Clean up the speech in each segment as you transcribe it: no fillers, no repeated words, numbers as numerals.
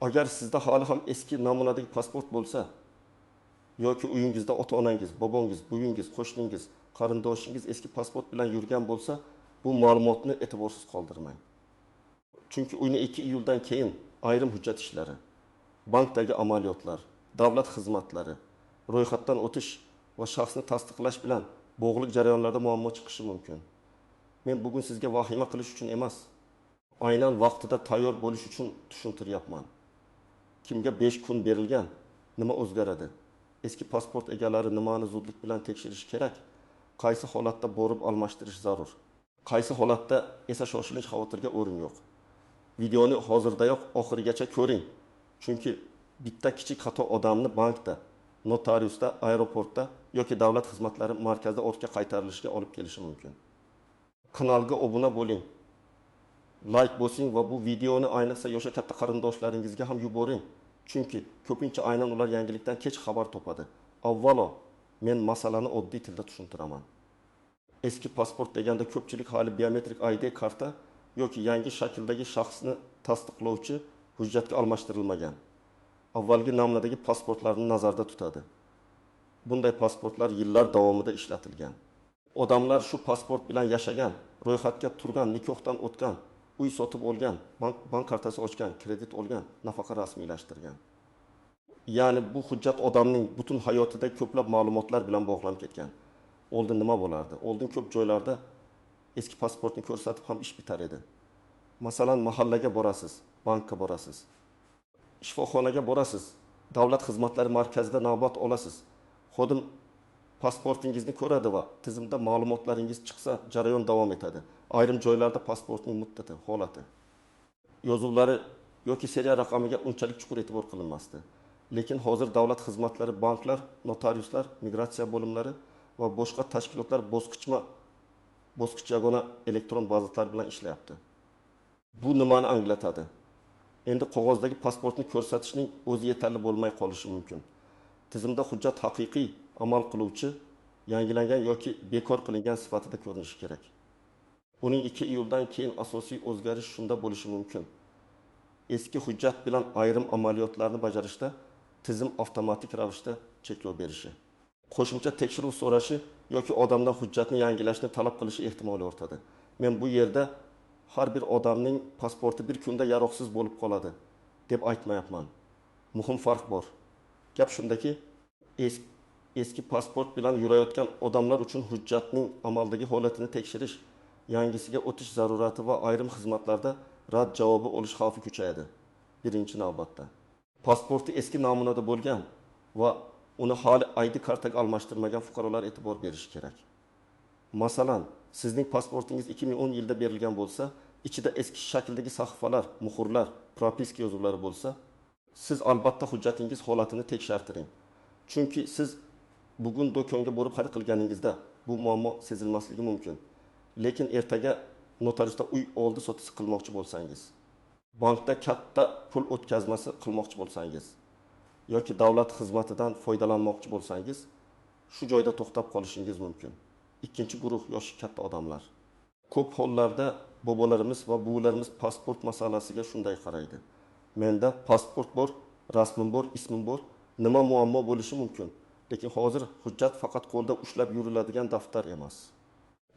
Agar sizda hali ham eski namunadagi pasport bo'lsa, yoki uyingizda ota-onangiz, bobongiz, buyingiz, qo'shningiz, qarindoshingiz eski pasport bilan yurgan bo'lsa, bu ma'lumotni e'tiborsiz qoldirmang. Chunki 12 iyuldan keyin ayrim hujjat ishlari, bankdagi amaliyotlar, davlat xizmatlari, ro'yxatdan o'tish va shaxsni tasdiqlash bilan bog'liq jarayonlarda muammo chiqishi mumkin. Men bugun sizga vahima qilish uchun emas, aynan vaqtida tayyor bo'lish uchun tushuntiryapman. Kimga 5 kun berilgan, nima o'zgaradi? Eski pasport egalari nimani zudlik bilan tekshirish kerak? Qaysi holatda borib almashtirish zarur? Qaysi holatda esa shoshilinch xavotirga o'rin yo'q? Videoni hozirdayoq oxirigacha ko'ring. Chunki bitta kichik xato odamni bankda, notariusda, aeroportda yoki davlat xizmatlari markazida ortga qaytarilishiga olib kelishi mumkin. Kanalga obuna bo'ling. Like bosing va bu videoni ayniqsa yo'sha katta qarindoshlaringizga ham yuboring. Chunki ko'pincha aynan ular yangilikdan kech xabar topadi. Avvalo, men masalani oddiy tilda tushuntiraman. Eski pasport deganda ko'pchilik hali biometrik ID karta yoki yangi shakldagi shaxsni tasdiqlovchi hujjatga almashtirilmagan avvalgi namunadagi pasportlarni nazarda tutadi. Bunday pasportlar yillar davomida ishlatilgan. Odamlar shu pasport bilan yashagan, ro'yxatga turgan, nikohdan o'tgan, uy sotib olgan, bank kartasi ochgan, kredit olgan, nafaqa rasmiylashtirgan. Ya'ni bu hujjat odamning butun hayotida ko'plab ma'lumotlar bilan bog'lanib ketgan. Oldin nima bo'lardi? Oldin ko'p joylarda eski pasportni ko'rsatib ham ish bitar edi. Masalan, mahallaga borasiz, bankka borasiz, shifoxonaga borasiz, davlat xizmatlari markazida navbat olasiz. Xodim pasportingizni ko'radi va tizimda ma'lumotlaringiz chiqsa, jarayon davom etadi. Ayrim joylarda pasportning muddati, holati, yozuvlari yoki seriya raqamiga unchalik chuqur e'tibor qilinmasdi. Lekin hozir davlat xizmatlari, banklar, notariuslar, migratsiya bo'limlari va boshqa tashkilotlar bosqich yagona elektron bazalar bilan ishlayapti. Bu nimani anglatadi? Endi qog'ozdagi pasportni ko'rsatishning o'zi yetarli bo'lmay qolishi mumkin. Tizimda hujjat haqiqiy amal qiluvchi, yangilangan yoki bekor qilingan sifatida ko'rinishi kerak. Uning 2 iyuldan keyin asosiy o'zgarish shunda bo'lishi mumkin. Eski hujjat bilan ayrim amaliyotlarni bajarishda tizim avtomatik ravishda cheklov berishi, qo'shimcha tekshiruv so'rashi yoki odamdan hujjatni yangilashni talab qilishi ehtimoli ortadi. Men bu yerda har bir odamning pasporti bir kunda yaroqsiz bo'lib qoladi deb aytmayapman. Muhim farq bor. Gap shundaki, eski pasport bilan yurayotgan odamlar uchun hujjatning amaldagi holatini tekshirish, yangisiga o'tish zarurati va ayrim xizmatlarda rad javobi olish xavfi kuchayadi. Birinchi navbatda, pasporti eski namunada bo'lgan va uni hali ID kartaga almashtirmagan fuqarolar e'tibor berishi kerak. Masalan, sizning pasportingiz 2010 yilda berilgan bo'lsa, ichida eski shakldagi sahifalar, muhrlar, propiska yozuvlari bo'lsa, siz albatta hujjatingiz holatini tekshirtiring. Chunki siz bugun do'konga borib xarid qilganingizda bu muammo sezilmasligi mumkin. Lekin ertaga notariusda uy oldi sotisi qilmoqchi bo'lsangiz, bankda katta pul o'tkazmasi qilmoqchi bo'lsangiz yoki davlat xizmatidan foydalanmoqchi bo'lsangiz, shu joyda to'xtab qolishingiz mumkin. Ikkinchi guruh yoshi katta odamlar. Ko'p hollarda bobolarimiz va buvilarimiz pasport masalasiga shunday qaraydi. Menda pasport bor, rasmim bor, ismim bor, nima muammo bo'lishi mumkin. Lekin hozir hujjat faqat qo'lda ushlab yuriladigan daftar emas.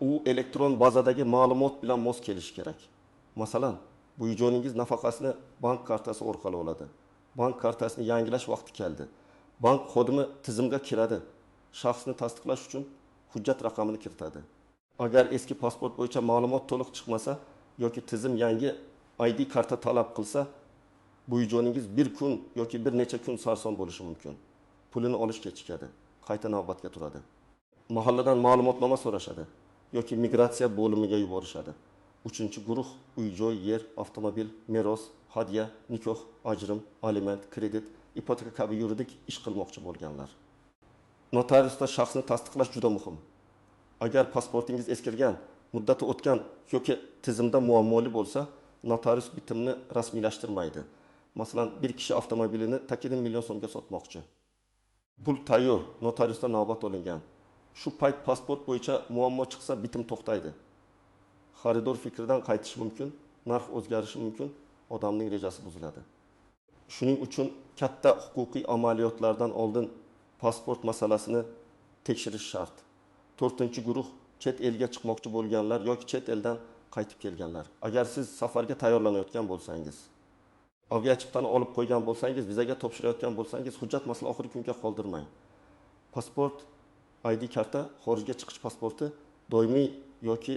U elektron bazadagi ma'lumot bilan mos kelishi kerak. Masalan, buvijoningiz nafaqasini bank kartasi orqali oladi. Bank kartasini yangilash vaqti keldi. Bank xodimi tizimga kiradi. Shaxsni tasdiqlash uchun hujjat raqamini kiritadi. Agar eski pasport bo'yicha ma'lumot to'liq chiqmasa yoki tizim yangi ID karta talab qilsa, buvijoningiz bir kun yoki bir necha kun sarson bo'lishi mumkin. Pulini olish kechikadi, qayta navbatga turadi. Mahalladan ma'lumotnoma so'rashadi yoki migratsiya bo'limiga yuborishadi. Uchinchi guruh uy-joy, yer, avtomobil, meros, hadya, nikoh, ajrim, aliment, kredit, ipoteka kabi yuridik ish qilmoqchi bo'lganlar. Notariusda shaxsni tasdiqlash juda muhim. Agar pasportingiz eskirgan, muddati o'tgan yoki tizimda muammoli bo'lsa, notarius bitimni rasmiylashtirmaydi. Masalan, bir kishi avtomobilini takirin million so'mga sotmoqchi. Pul tayyor, notariusda navbat olingan. Shu payt pasport bo'yicha muammo chiqsa, bitim to'xtaydi. Xaridor fikridan qaytishi mumkin, narx o'zgarishi mumkin, odamning rejasi buziladi. Shuning uchun katta huquqiy amaliyotlardan oldin pasport masalasini tekshirish shart. 4-guruh chet elga chiqmoqchi bo'lganlar yoki chet eldan qaytib kelganlar. Agar siz safarga tayyorlanayotgan bo'lsangiz, aviachiptani olib qo'ygan bo'lsangiz, vizaga topshirayotgan bo'lsangiz, hujjat masalasini oxirgi kunga qoldirmang. Pasport, ID karta, xorijga chiqish pasporti doimiy yoki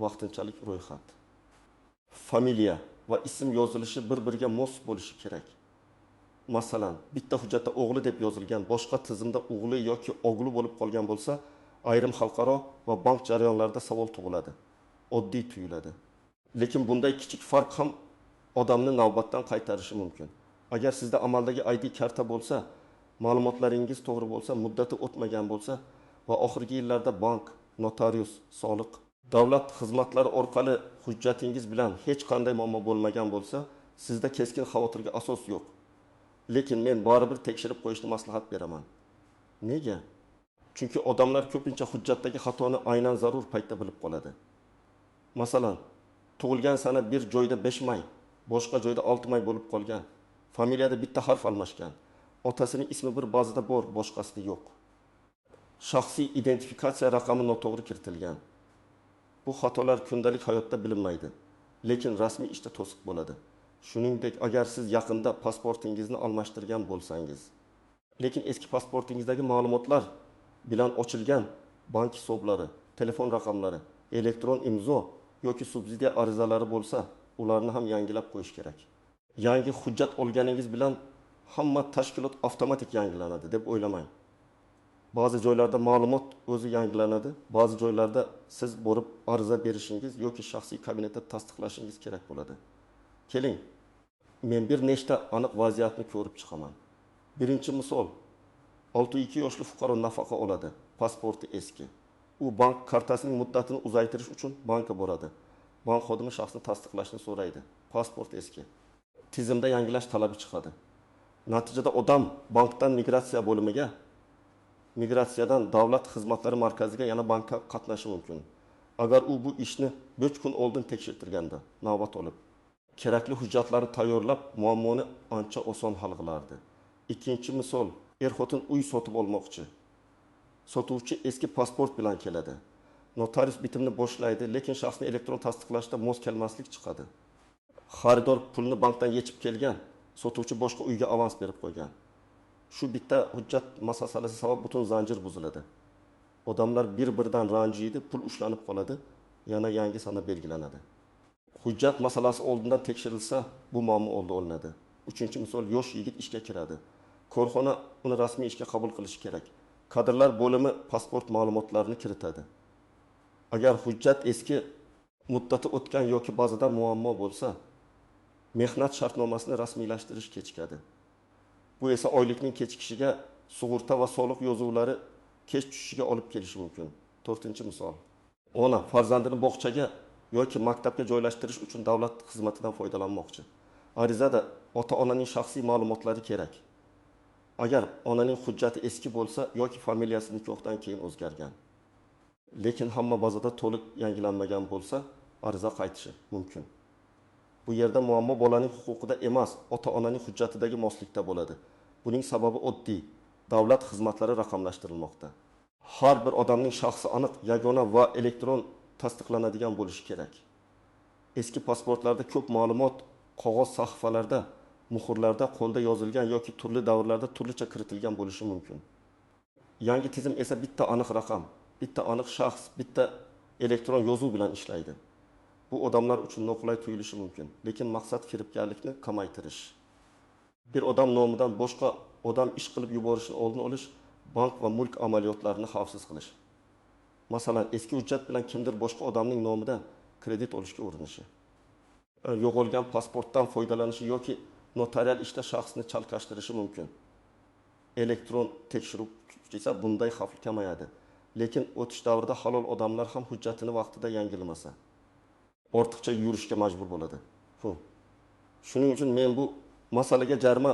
vaqtinchalik ro'yxat. Familiya va ism yozilishi bir-biriga mos bo'lishi kerak. Masalan, bitta hujjatda o'g'li deb yozilgan, boshqa tizimda o'g'li yoki o'g'li bo'lib qolgan bo'lsa, ayrim xalqaro va bank jarayonlarida savol tug'iladi. Oddiy tuyuladi. Lekin bunday kichik farq ham odamni navbatdan qaytarishi mumkin. Agar sizda amaldagi ID karta bo'lsa, ma'lumotlaringiz to'g'ri bo'lsa, muddati o'tmagan bo'lsa va oxirgi yillarda bank, notarius, soliq, davlat xizmatlari orqali hujjatingiz bilan hech qanday muammo bo'lmagan bo'lsa, sizda keskin xavotirga asos yo'q. Lekin men baribir tekshirib qo'yishni maslahat beraman. Nega? Chunki odamlar ko'pincha hujjatdagi xatoni aynan zarur paytda bilib qoladi. Masalan, tug'ilgan sana bir joyda 5 may, boshqa joyda 6 may bo'lib qolgan. Familiyada bitta harf almashgan. Otasining ismi bir ba'zida bor, boshqasida yo'q. Shaxsiy identifikatsiya raqami noto'g'ri kiritilgan. Bu xatolar kundalik hayotda bilinmaydi, lekin rasmiy ishda to'siq bo'ladi. Shuningdek, agar siz yaqinda pasportingizni almashtirgan bo'lsangiz, lekin eski pasportingizdagi ma'lumotlar bilan ochilgan bank hisoblari, telefon raqamlari, elektron imzo yoki subsidiya arizalari bo'lsa, ularni ham yangilab qo'yish kerak. Yangi hujjat olganingiz bilan hamma tashkilot avtomatik yangilanadi deb o'ylamang. Ba'zi joylarda ma'lumot o'zi yangilanadi, ba'zi joylarda siz borib ariza berishingiz yoki shaxsiy kabinetda tasdiqlashingiz kerak bo'ladi. Keling, men bir nechta aniq vaziyatni ko'rib chiqaman. Birinchi misol, 62 yoshli fuqaro nafaqa oladi, pasporti eski. U bank kartasining muddatini uzaytirish uchun bankka boradi. Bank xodimi shaxsni tasdiqlashni so'raydi. Pasport eski. Tizimda yangilash talabi chiqadi. Natijada odam bankdan migratsiya bo'limiga, migratsiyadan davlat xizmatlari markaziga yana bankka qatnashi mumkin. Agar u bu ishni 3 kun oldin tekshirtirganda, navbat olib, kerakli hujjatlarni tayyorlab, muammoni ancha oson hal qilardi. Ikkinchi misol, er-xotin uy sotib olmoqchi. Sotuvchi eski pasport bilan keladi. Notarius bitimni boshlaydi, lekin shaxsni elektron tasdiqlashda mos kelmaslik chiqadi. Xaridor pulni bankdan yechib kelgan, sotuvchi boshqa uyga avans berib qo'ygan. Shu bitta hujjat masalasi sabab butun zanjir buziladi. Odamlar bir-biridan ranjiydi, pul ushlanib qoladi, yana yangi sana belgilanadi. Hujjat masalasi oldindan tekshirilsa, bu muammo oldi olinadi. Uchinchi misol, yosh yigit ishga kiradi. Korxona uni rasmiy ishga qabul qilishi kerak. Kadrlar bo'limi pasport ma'lumotlarini kiritadi. Agar hujjat eski, muddati o'tgan yoki ba'zida muammo bo'lsa, mehnat shartnomasini rasmiylashtirish kechikadi. Bu esa oylikning kechikishiga, sug'urta va soliq yozuvlari kech tushishiga olib kelishi mumkin. 4-misol. Ona farzandini bog'chaga yoki maktabga joylashtirish uchun davlat xizmatidan foydalanmoqchi. Arizada ota-onaning shaxsiy ma'lumotlari kerak. Agar onaning hujjati eski bo'lsa yoki familiyasi nikohdan keyin o'zgargan, lekin hamma bazada to'liq yangilanmagan bo'lsa, ariza qaytishi mumkin. Bu yerda muammo bolaning huquqida emas, ota-onaning hujjatidagi moslikda bo'ladi. Buning sababi oddiy. Davlat xizmatlari raqamlashtirilmoqda. Har bir odamning shaxsi aniq, yagona va elektron tasdiqlanadigan bo'lishi kerak. Eski pasportlarda ko'p ma'lumot qog'oz sahifalarda, muhrlarda qo'lda yozilgan yoki turli davrlarda turlicha kiritilgan bo'lishi mumkin. Yangi tizim esa bitta aniq raqam, bitta aniq shaxs, bitta elektron yozuv bilan ishlaydi. Bu odamlar uchun noqulay tuyulishi mumkin, lekin maqsad firibgarlikni kamaytirish. Bir odam nomidan boshqa odam ish qilib yuborishni oldini olish, bank va mulk amaliyotlarini xavfsiz qilish. Masalan, eski hujjat bilan kimdir boshqa odamning nomidan kredit olishga urinishi, yo'qolgan pasportdan foydalanishi yoki notarial ishda shaxsni chalkashtirishi mumkin. Elektron tekshiruv esa bunday xavf kamayadi. Lekin o'tish davrida halol odamlar ham hujjatini vaqtida yangilamasa, ortiqcha yurishga majbur bo'ladi. Shuning uchun men bu masalaga jarima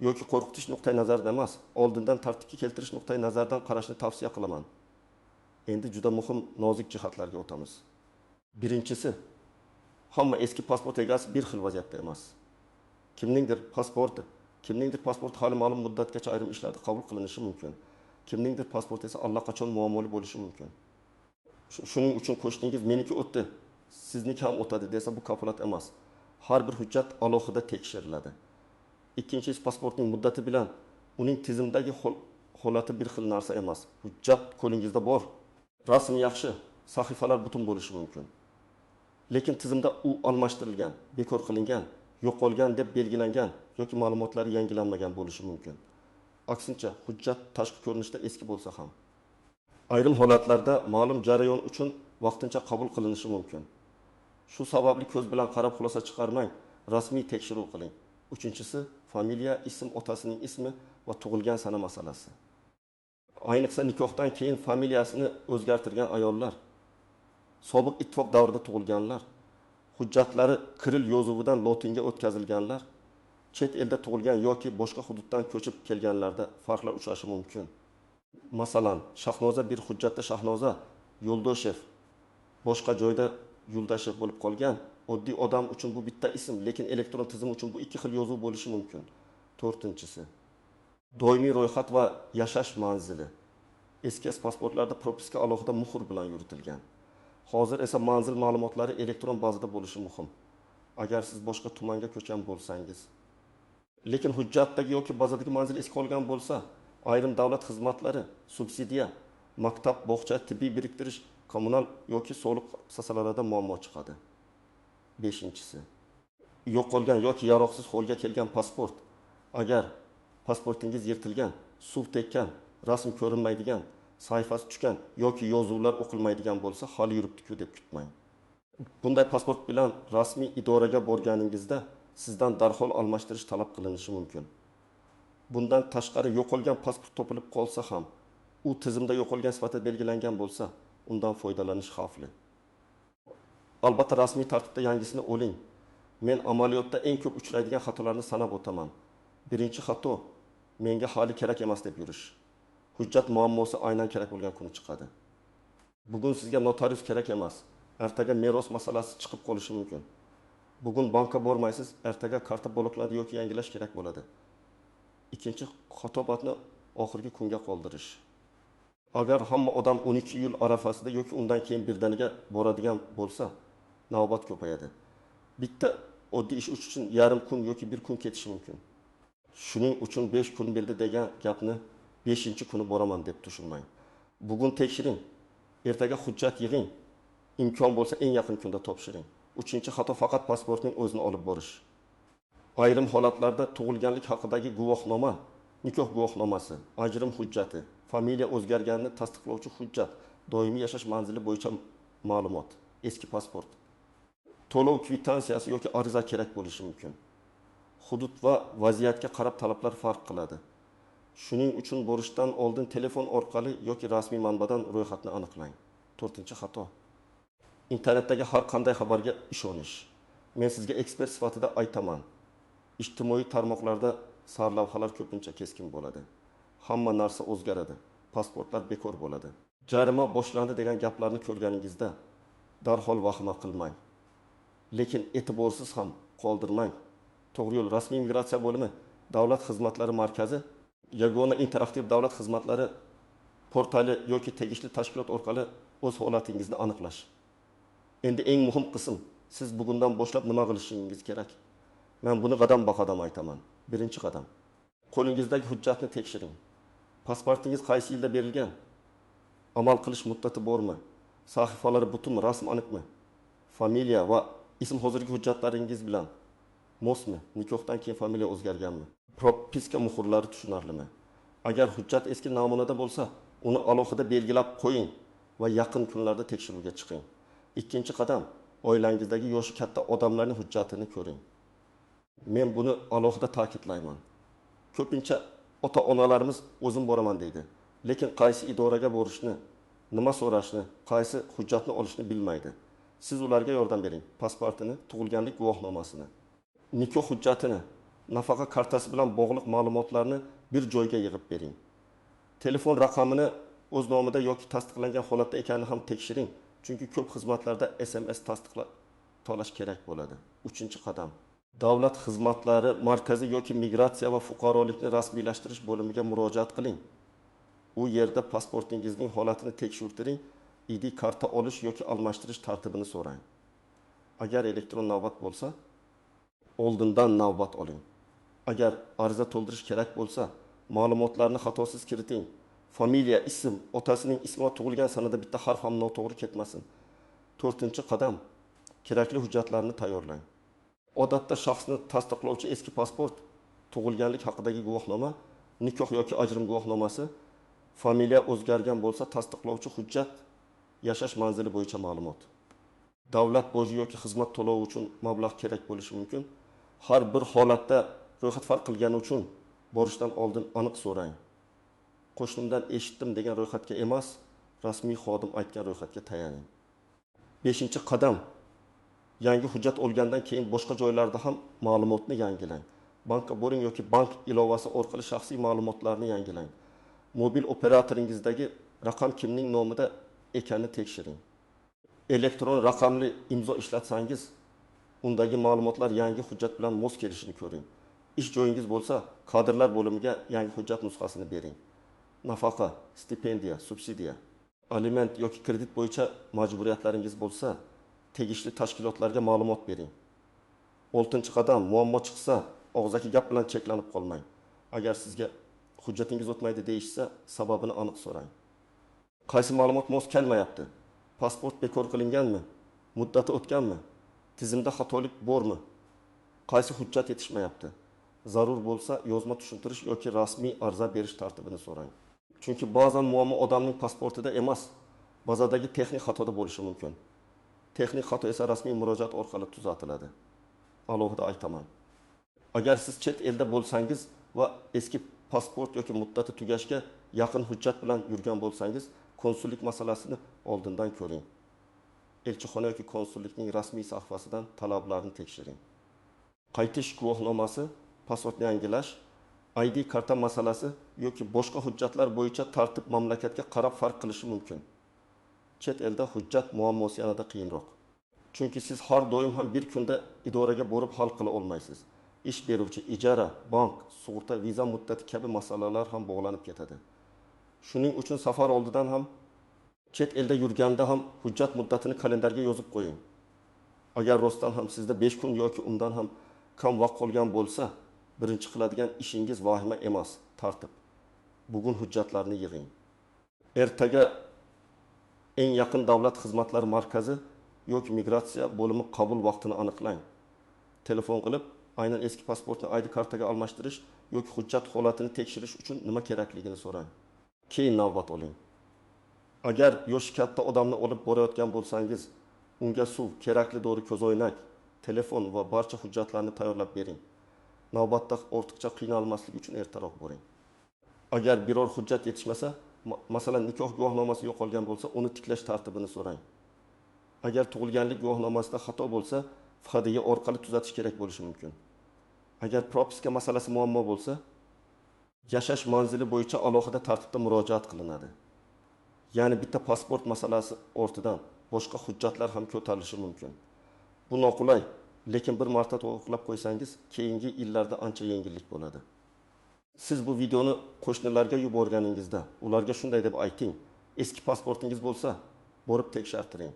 yoki qo'rqitish nuqtai nazaridan emas, oldindan tartibga keltirish nuqtai nazaridan qarashni tavsiya qilaman. Endi juda muhim nozik jihatlarga o'tamiz. Birinchisi, hamma eski pasport egasi bir xil vaziyatda emas. Kimningdir pasporti hali ma'lum muddatgacha ayrim ishlarda qabul qilinishi mumkin. Kimningdir pasporti esa allaqachon muammoli bo'lishi mumkin. Shuning uchun qo'shningiz meniki o'tdi, sizniki ham o'tadi desa bu kafolat emas. Har bir hujjat alohida tekshiriladi. Ikkinchisi, pasportning muddati bilan uning tizimdagi holati bir xil narsa emas. Hujjat qo'lingizda bor, rasm yaxshi, sahifalar butun bo'lishi mumkin. Lekin tizimda u almashtirilgan, bekor qilingan, yo'qolgan deb belgilangan yoki ma'lumotlari yangilanmagan bo'lishi mumkin. Aksincha, hujjat tashqi ko'rinishda eski bo'lsa ham ayrim holatlarda ma'lum jarayon uchun vaqtincha qabul qilinishi mumkin. Shu sababli ko'z bilan qarab xulosa chiqarmang, rasmiy tekshiruv qiling. Uchinchisi, familiya, ism, otasining ismi va tug'ilgan sana masalasi. Ayniqsa nikohdan keyin familiyasini o'zgartirgan ayollar, sobiq ittifoq davrida tug'ilganlar, hujjatlari kiril yozuvidan lotinga o'tkazilganlar, chet elda tug'ilgan yoki boshqa hududdan ko'chib kelganlarda farqlar uchrashi mumkin. Masalan, Shahnoza bir hujjatda Shahnoza Yo'ldoshev, boshqa joyda Yuldashev bo'lib qolgan. Oddiy odam uchun bu bitta ism, lekin elektron tizim uchun bu ikki xil yozuv bo'lishi mumkin. To'rtinchisi, doimiy ro'yxat va yashash manzili. Eski pasportlarda propiska alohida muhr bilan yuritilgan. Hozir esa manzil ma'lumotlari elektron bazada bo'lishi muhim. Agar siz boshqa tumanga ko'chgan bo'lsangiz. Lekin hujjatdagi yoki bazadagi manzil eski qolgan bo'lsa, ayrim davlat xizmatlari, subsidiya, maktab, bog'cha, tibbiy biriktirish, kommunal yoki soliq muassasalarida muammo chiqadi. Beshinchisi, yo'qolgan yoki yaroqsiz holga kelgan pasport. Agar pasportingiz yirtilgan, suv tekkan, rasm ko'rinmaydigan, sayfasi tushgan yoki yozuvlar o'qilmaydigan bo'lsa, hali yuribdi-ku deb kutmang. Bunday pasport bilan rasmiy idoraga borganingizda sizdan darhol almashtirish talab qilinishi mumkin. Bundan tashqari yo'qolgan pasport topilib qolsa ham, u tizimda yo'qolgan sifatida belgilangan bo'lsa, undan foydalanish xavfli. Albatta rasmiy tartibda yangisini oling. Men amaliyotda eng ko'p uchraydigan xatolarni sanab o'taman. Birinchi xato, menga hali kerak emas deb yurish. Hujjat muammosi aynan kerak bo'lgan kuni chiqadi. Bugun sizga notarius kerak emas, ertaga meros masalasi chiqib qolishi mumkin. Bugun bankka bormaysiz, ertaga karta bloklandi yoki yangilash kerak bo'ladi. Ikkinchi xatobatni oxirgi kunga qoldirish. Agar hamma odam 12 yil arafasida yoki undan keyin birdaniga boradigan bo'lsa, navbat ko'payadi. Bitta oddiy ish uchun yarim kun yoki bir kun ketishi mumkin. Shuning uchun 5 kun berdi degan gapni 5-kuni boraman deb tushunmang. Bugun tekshiring, ertaga hujjat yig'ing, imkon bo'lsa eng yaqin kunda topshiring. Uchinchi xato faqat pasportning o'zini olib borish. Ayrim holatlarda tug'ilganlik haqidagi guvohnoma, nikoh guvohnomasi, ajrim hujjati, familiya o'zgarganini tasdiqlovchi hujjat, doimiy yashash manzili bo'yicha ma'lumot, eski pasport, to'lov kvittansiyasi yoki ariza kerak bo'lishi mumkin. Hudud va vaziyatga qarab talablar farq qiladi. Shuning uchun borishdan oldin telefon orqali yoki rasmiy manbadan ro'yxatni aniqlang. To'rtinchi xato, internetdagi har qanday xabarga ishonish. Men sizga ekspert sifatida aytaman. Ijtimoiy tarmoqlarda sarlavhalar ko'pincha keskin bo'ladi. Hamma narsa o'zgaradi. Pasportlar bekor bo'ladi. Jarima boshlandi degan gaplarni ko'rganingizda darhol vahima qilmang. Lekin e'tiborsiz ham qoldirmang. To'g'ri yo'l rasmiy migratsiya bo'limi, davlat xizmatlari markazi, yagona interaktiv davlat xizmatlari portali yoki tegishli tashkilot orqali o'z holatingizni aniqlash. Endi eng muhim qism, siz bugundan boshlab nima qilishingiz kerak? Men buni qadam-baqadam aytaman. Birinchi qadam, qo'lingizdagi hujjatni tekshiring. Pasportingiz qaysi yilda berilgan? Amal qilish muddati bormi? Sahifalari butunmi, rasm aniqmi? Familiya va ism hozirgi hujjatlaringiz bilan mosmi? Nikohdan keyin familiya o'zgarganmi? Propiska muhrlari tushunarlimi? Agar hujjat eski namunada bo'lsa, uni alohida belgilab qo'ying va yaqin kunlarda tekshiruvga chiqing. Ikkinchi qadam, oilangizdagi yoshi katta odamlarning hujjatini ko'ring. Men buni alohida ta'kidlayman. Ko'pincha ota-onalarimiz o'zim boraman deydi. Lekin qaysi idoraga borishni, nima so'rashni, qaysi hujjatni olishni bilmaydi. Siz ularga yordam bering. Pasportini, tug'ilganlik guvohnomasini, nikoh hujjatini, nafaqa kartasi bilan bog'liq ma'lumotlarni bir joyga yig'ib bering. Telefon raqamini o'z nomida yoki tasdiqlangan holatda ekanini ham tekshiring. Chunki ko'p xizmatlarda SMS tasdiqlab to'lash kerak bo'ladi. Uchinchi qadam, Davlat xizmatlari markazi yoki migratsiya va fuqarolikni rasmiylashtirish bo'limiga murojaat qiling. U yerda pasportingizning holatini tekshirtiring, ID karta olish yoki almashtirish tartibini so'rang. Agar elektron navbat bo'lsa, oldindan navbat oling. Agar ariza to'ldirish kerak bo'lsa, ma'lumotlarni xatosiz kiriting. Familiya, ism, otasining ismi va tug'ilgan sanada bitta harf ham noto'g'ri ketmasin. 4-qadam, kerakli hujjatlarni tayyorlang. Odatda shaxsni tasdiqlovchi eski pasport, tug'ilganlik haqidagi guvohnoma, nikoh yoki ajrim guvohnomasi, familiya o'zgargan bo'lsa tasdiqlovchi hujjat, yashash manzili bo'yicha ma'lumot. Davlat boji yoki xizmat to'lovi uchun mablag' kerak bo'lishi mumkin. Har bir holatda ro'yxat farq qilgani uchun borishdan oldin aniq so'rang. Qo'shnimdan eshitdim degan ro'yxatga emas, rasmiy xodim aytgan ro'yxatga tayaning. 5-qadam. Yangi hujjat olgandan keyin boshqa joylarda ham ma'lumotni yangilang. Bankka boring yoki bank ilovasi orqali shaxsiy ma'lumotlarni yangilang. Mobil operatoringizdagi raqam kimning nomida ekanini tekshiring. Elektron raqamli imzo ishlatsangiz, undagi ma'lumotlar yangi hujjat bilan mos kelishini ko'ring. Ish joyingiz bo'lsa, kadrlar bo'limiga yangi hujjat nusxasini bering. Nafaqa, stipendiya, subsidiya, aliment yoki kredit bo'yicha majburiyatlaringiz bo'lsa, tegishli tashkilotlarga ma'lumot bering. 6-qadam, muammo chiqsa, og'zaki gap bilan cheklanib qolmang. Agar sizga hujjatingiz o'tmaydi deyishsa, sababini aniq so'rang. Qaysi ma'lumot mos kelmayapti? Pasport bekor qilinganmi? Muddati o'tganmi? Tizimda xatolik bormi? Qaysi hujjat yetishmayapti? Zarur bo'lsa, yozma tushuntirish yoki rasmiy ariza berish tartibini so'rang. Chunki ba'zan muammo odamning pasportida emas, bazadagi texnik xatoda bo'lishi mumkin. Texnik xato esa rasmiy murojaat orqali tuzatiladi. Alohida aytaman. Agar siz chet elda bo'lsangiz va eski pasport yoki muddati tugashga yaqin hujjat bilan yurgan bo'lsangiz, konsullik masalasini oldindan ko'ring. Elchixona yoki konsullikning rasmiy sahifasidan talablarni tekshiring. Qaytish guvohnomasi, pasportni yangilash, ID karta masalasi yoki boshqa hujjatlar bo'yicha tartib mamlakatga qarab farq qilishi mumkin. Chet elda hujjat muammosi yanada qiyinroq. Chunki siz har doim ham bir kunda idoraga borib hal qila olmaysiz. Ish beruvchi, ijara, bank, sug'urta, viza muddati kabi masalalar ham bog'lanib ketadi. Shuning uchun safar oldidan ham, chet elda yurganda ham hujjat muddatini kalendarga yozib qo'ying. Agar rostdan ham sizda 5 kun yoki undan ham kam vaqt qolgan bo'lsa, birinchi qiladigan ishingiz vahima emas, tartib. Bugun hujjatlarni yig'ing. Ertaga eng yaqin davlat xizmatlari markazi yoki migratsiya bo'limi qabul vaqtini aniqlang. Telefon qilib, aynan eski pasportni ID kartaga almashtirish yoki hujjat holatini tekshirish uchun nima kerakligini so'rang. Keyin navbat oling. Agar yoshi katta odamni olib borayotgan bo'lsangiz, unga suv, kerakli dori, ko'zoynak, telefon va barcha hujjatlarni tayyorlab bering. Navbatda ortiqcha qiynalmaslik uchun ertaroq boring. Agar biror hujjat yetishmasa, masalan nikoh guvohnomasi yo'qolgan bo'lsa, uni tiklash tartibini so'rang. Agar tug'ilganlik guvohnomasida xato bo'lsa, FHDga orqali tuzatish kerak bo'lishi mumkin. Agar propiska masalasi muammo bo'lsa, yashash manzili bo'yicha alohida tartibda murojaat qilinadi. Ya'ni bitta pasport masalasi ortidan boshqa hujjatlar ham ko'tarilishi mumkin. Bu noqulay, lekin bir marta to'g'rilab qo'ysangiz, keyingi yillarda ancha yengillik bo'ladi. Siz bu videoni qo'shnilarga yuborganingizda, ularga shunday deb ayting: eski pasportingiz bo'lsa, borib tekshirtiring.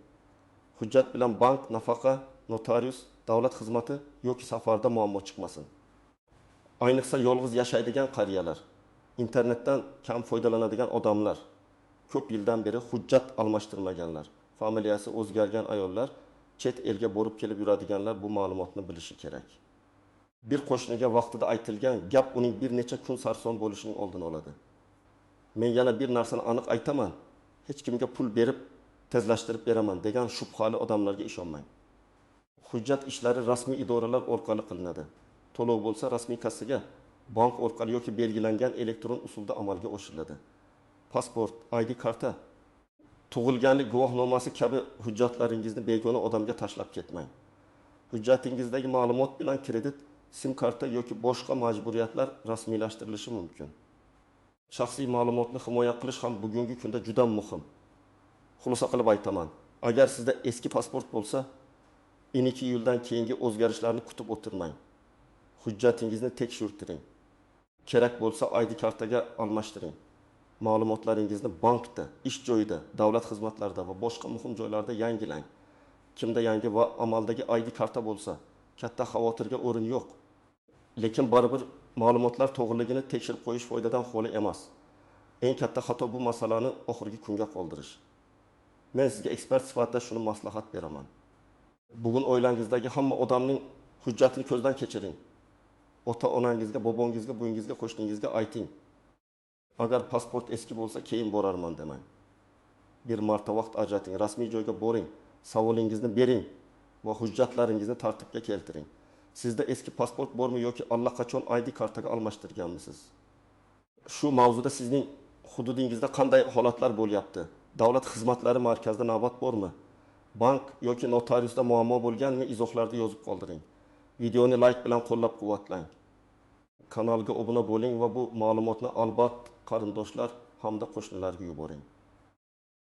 Hujjat bilan bank, nafaqa, notarius, davlat xizmati yoki safarda muammo chiqmasin. Ayniqsa yolg'iz yashaydigan qariyalar, internetdan kam foydalanadigan odamlar, ko'p yildan beri hujjat almashtirmaganlar, familiyasi o'zgargan ayollar, chet elga borib kelib yuradiganlar bu ma'lumotni bilishi kerak. Bir qo'shniga vaqtida aytilgan gap uning bir necha kun sarson bo'lishining oldini oladi. Men yana bir narsani aniq aytaman: hech kimga pul berib tezlashtirib beraman degan shubhali odamlarga ishonmang. Hujjat ishlari rasmiy idoralar orqali qilinadi. To'lov bo'lsa rasmiy kassaga, bank orqali yoki belgilangan elektron usulda amalga oshiriladi. Pasport, ID karta, tug'ilganlik guvohnomasi kabi hujjatlaringizni begona odamga tashlab ketmang. Hujjatingizdagi ma'lumot bilan kredit, sim karta yoki boshqa majburiyatlar rasmiylashtirilishi mumkin. Shaxsiy ma'lumotni himoya qilish ham bugungi kunda juda muhim. Xulosa qilib aytaman: agar sizda eski pasport bo'lsa, 12 yildan keyingi o'zgarishlarni kutib o'tirmang. Hujjatingizni tekshirtiring. Kerak bo'lsa ID kartaga almashtiring. Ma'lumotlaringizni bankda, ish joyida, davlat xizmatlarida va boshqa muhim joylarda yangilang. Kimda yangi va amaldagi ID karta bo'lsa, katta xavotirga o'rin yo'q. Lekin baribir ma'lumotlar to'g'riligini tekshirib qo'yish foydadan xoli emas. Eng katta xato bu masalani oxirgi kunga qoldirish. Men sizga ekspert sifatida shuni maslahat beraman. Bugun oilangizdagi hamma odamning hujjatini ko'zdan kechiring. Ota-onangizga, bobongizga, buvingizga, qo'shningizga ayting. Agar pasport eski bo'lsa, keyin borarman demang. Bir marta vaqt ajrating, rasmiy joyga boring, savolingizni bering va hujjatlaringizni tartibga keltiring. Sizda eski pasport bormi yoki allaqachon ID kartaga almashtirganmisiz? Shu mavzuda sizning hududingizda qanday holatlar bo'lyapti? Davlat xizmatlari markazida navbat bormi? Bank yoki notariusda muammo bo'lganmi? Izohlarda yozib qoldiring. Videoni like bilan qo'llab-quvvatlang. Kanalga obuna bo'ling va bu ma'lumotni albatta qarindoshlar hamda qo'shnilarga yuboring.